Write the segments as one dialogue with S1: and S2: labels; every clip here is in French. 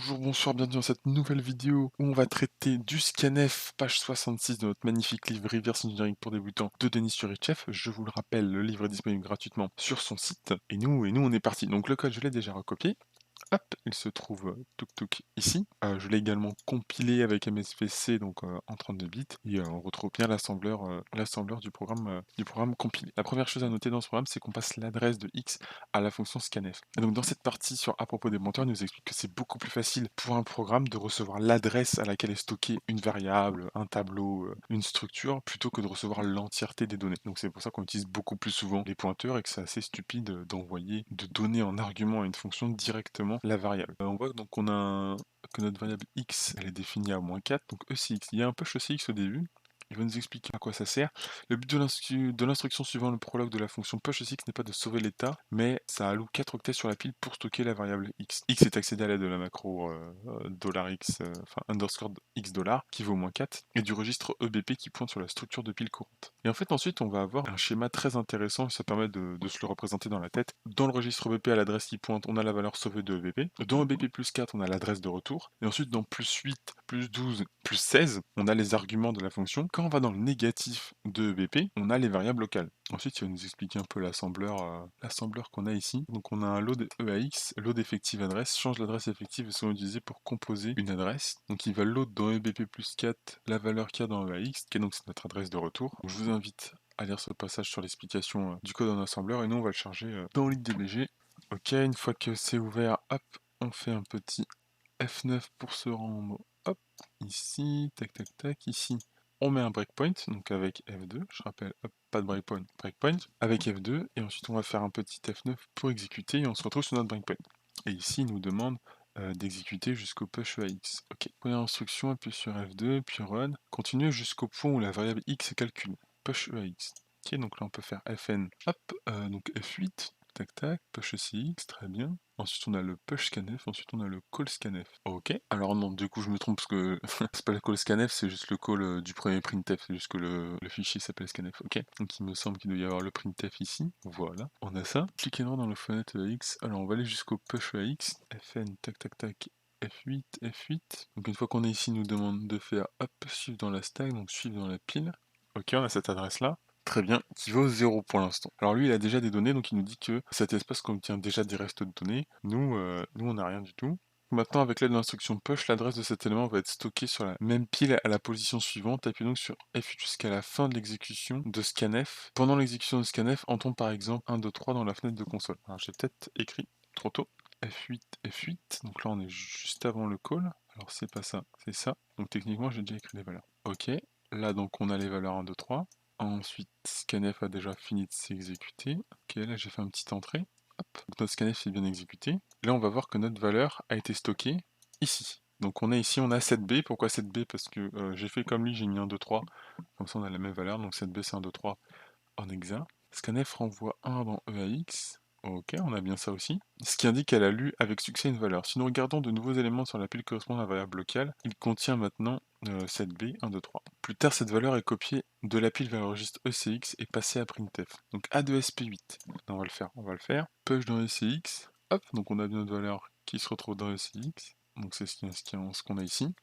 S1: Bonjour, bonsoir, bienvenue dans cette nouvelle vidéo où on va traiter du scanf, page 66 de notre magnifique livre Reverse Engineering pour débutants de Denis Surychev. Je vous le rappelle, le livre est disponible gratuitement sur son site. Et nous on est parti. Donc le code, je l'ai déjà recopié. Hop, il se trouve tuk ici. Je l'ai également compilé avec MSVC, donc en 32 bits. Et on retrouve bien l'assembleur du programme compilé. La première chose à noter dans ce programme, c'est qu'on passe l'adresse de X à la fonction scanf. Et donc dans cette partie sur à propos des monteurs, il nous explique que c'est beaucoup plus facile pour un programme de recevoir l'adresse à laquelle est stockée une variable, un tableau, une structure, plutôt que de recevoir l'entièreté des données. Donc c'est pour ça qu'on utilise beaucoup plus souvent les pointeurs et que c'est assez stupide d'envoyer, de donner en argument à une fonction directement la variable. On voit donc que notre variable x, elle est définie à -4, donc ECX. Il y a un push ECX au début. Il va nous expliquer à quoi ça sert. Le but de l'instruction suivant le prologue de la fonction pushECX n'est pas de sauver l'état, mais ça alloue 4 octets sur la pile pour stocker la variable x. X est accédé à l'aide de la macro $x, enfin underscore x dollar, qui vaut -4, et du registre EBP qui pointe sur la structure de pile courante. Et en fait, ensuite, on va avoir un schéma très intéressant, ça permet de se le représenter dans la tête. Dans le registre EBP, à l'adresse qui pointe, on a la valeur sauvée de EBP. Dans EBP plus 4, on a l'adresse de retour. Et ensuite, dans plus 8, plus 12, plus 16, on a les arguments de la fonction. Quand on va dans le négatif de EBP, on a les variables locales. Ensuite, il va nous expliquer un peu l'assembleur qu'on a ici. Donc on a un load EAX, load effective adresse, change l'adresse effective et sont utilisés pour composer une adresse. Donc il va load dans EBP plus 4 la valeur qu'il y a dans EAX, qui est donc notre adresse de retour. Donc, je vous invite à lire ce passage sur l'explication du code en assembleur et nous on va le charger dans LibDBG. Ok, une fois que c'est ouvert, hop, on fait un petit F9 pour se rendre, hop, ici, tac tac tac, ici. On met un breakpoint, donc avec F2, je rappelle, hop, pas de breakpoint, breakpoint, avec F2, et ensuite on va faire un petit F9 pour exécuter, et on se retrouve sur notre breakpoint. Et ici, il nous demande d'exécuter jusqu'au push EAX. Ok, première instruction, appuie sur F2, puis run, continuez jusqu'au point où la variable X est calculée, push EAX. Ok, donc là on peut faire Fn, hop, donc F8, tac tac, push ECX, très bien. Ensuite on a le push scanf, ensuite on a le call scanf. Ok, alors non, du coup je me trompe parce que c'est pas le call scanf, c'est juste le call du premier printf, c'est juste que le fichier s'appelle scanf. Ok, donc il me semble qu'il doit y avoir le printf ici, voilà, on a ça. Cliquez droit dans le fenêtre EAX, alors on va aller jusqu'au push EAX, Fn, tac tac tac, F8, F8. Donc une fois qu'on est ici, il nous demande de faire hop, suivre dans la stack, donc suivre dans la pile. Ok, on a cette adresse là. Très bien, qui vaut 0 pour l'instant. Alors lui, il a déjà des données, donc il nous dit que cet espace contient déjà des restes de données. Nous on n'a rien du tout. Maintenant, avec l'aide de l'instruction push, l'adresse de cet élément va être stockée sur la même pile à la position suivante. Appuyez donc sur F8 jusqu'à la fin de l'exécution de scanf. Pendant l'exécution de scanf, entrons par exemple 1, 2, 3 dans la fenêtre de console. Alors j'ai peut-être écrit trop tôt. F8, F8, donc là on est juste avant le call. Alors c'est pas ça, c'est ça. Donc techniquement j'ai déjà écrit les valeurs. Ok, là donc on a les valeurs 1, 2, 3. Ensuite, scanf a déjà fini de s'exécuter. Ok, là j'ai fait une petite entrée. Hop, donc notre scanf est bien exécuté. Là, on va voir que notre valeur a été stockée ici. Donc on a ici, on a 7B. Pourquoi 7B? Parce que j'ai fait comme lui, j'ai mis 1, 2, 3. Comme ça, on a la même valeur. Donc 7B, c'est 1, 2, 3 en hexa. Scanf renvoie 1 dans EAX. Ok, on a bien ça aussi. Ce qui indique qu'elle a lu avec succès une valeur. Si nous regardons de nouveaux éléments sur la pile correspondant à la variable locale, il contient maintenant 7B, 1, 2, 3. Plus tard, cette valeur est copiée de la pile vers le registre ECX et passée à printf. Donc A2SP8. On va le faire, on va le faire. Push dans ECX. Hop, donc on a bien notre valeur qui se retrouve dans ECX. Donc c'est ce qu'on a ici.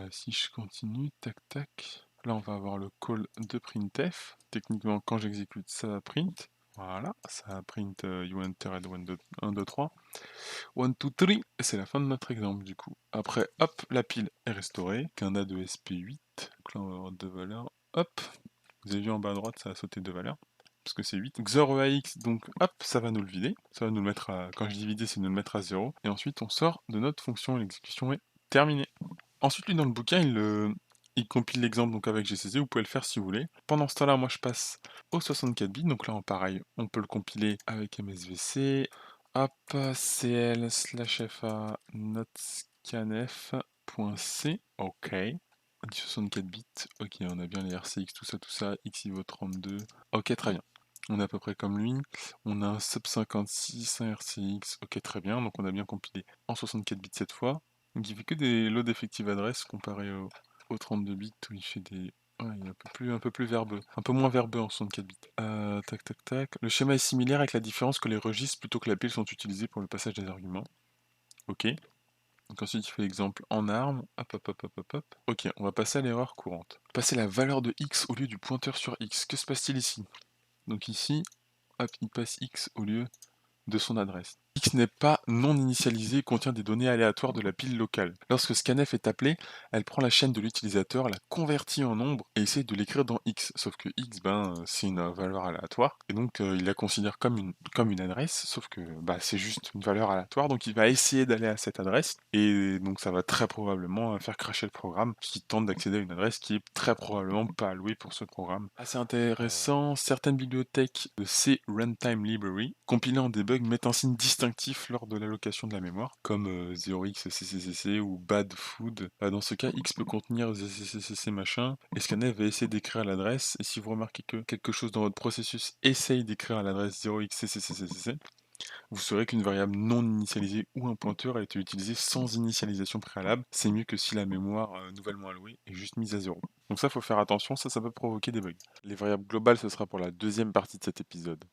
S1: Si je continue, tac tac. Là, on va avoir le call de printf. Techniquement, quand j'exécute, ça va print. Voilà, ça va print you entered 1, 2, 1, 2, 3. 1, 2, 3. Et c'est la fin de notre exemple, du coup. Après, hop, la pile est restaurée. Qu'un A de SP8. Donc là, on va avoir deux valeurs. Hop, vous avez vu en bas à droite, ça a sauté deux valeurs. Parce que c'est 8. XOR EAX, donc hop, ça va nous le vider. Ça va nous le mettre à. Quand je dis vider, c'est nous le mettre à 0. Et ensuite, on sort de notre fonction et l'exécution est terminée. Ensuite, lui, dans le bouquin, il compile l'exemple donc avec GCC, vous pouvez le faire si vous voulez. Pendant ce temps-là, moi je passe au 64 bits, donc là, pareil, on peut le compiler avec MSVC. Hop, cl/fa notscanf.c, ok. 64 bits, ok, on a bien les RCX, tout ça, X vaut 32, ok, très bien. On est à peu près comme lui, on a un sub 56, un RCX, ok, très bien, donc on a bien compilé en 64 bits cette fois. Donc il fait que des loads effective adresse comparé au 32 bits où il fait des. Ouais, il est un peu plus verbeux. Un peu moins verbeux en 64 bits. Tac tac tac. Le schéma est similaire avec la différence que les registres plutôt que la pile sont utilisés pour le passage des arguments. Ok. Donc ensuite, il fait l'exemple en arme. Hop, hop, hop, hop, hop, hop. Ok, on va passer à l'erreur courante. Passer la valeur de x au lieu du pointeur sur x. Que se passe-t-il ici? Donc ici, hop, il passe x au lieu de son adresse. X n'est pas non initialisé et contient des données aléatoires de la pile locale. Lorsque scanf est appelé, elle prend la chaîne de l'utilisateur, la convertit en nombre et essaie de l'écrire dans X. Sauf que X, c'est une valeur aléatoire et donc il la considère comme une adresse, sauf que c'est juste une valeur aléatoire, donc il va essayer d'aller à cette adresse et donc ça va très probablement faire crasher le programme qui tente d'accéder à une adresse qui est très probablement pas allouée pour ce programme. Assez intéressant, certaines bibliothèques de C Runtime Library compilées en debug mettent un signe distinctif lors de l'allocation de la mémoire, comme 0xCCCC ou bad food. Dans ce cas, X peut contenir CCCC machin, et scanf va essayer d'écrire l'adresse, et si vous remarquez que quelque chose dans votre processus essaye d'écrire à l'adresse 0xCCCC, vous saurez qu'une variable non initialisée ou un pointeur a été utilisé sans initialisation préalable. C'est mieux que si la mémoire nouvellement allouée est juste mise à 0. Donc ça, faut faire attention, ça peut provoquer des bugs. Les variables globales, ce sera pour la deuxième partie de cet épisode.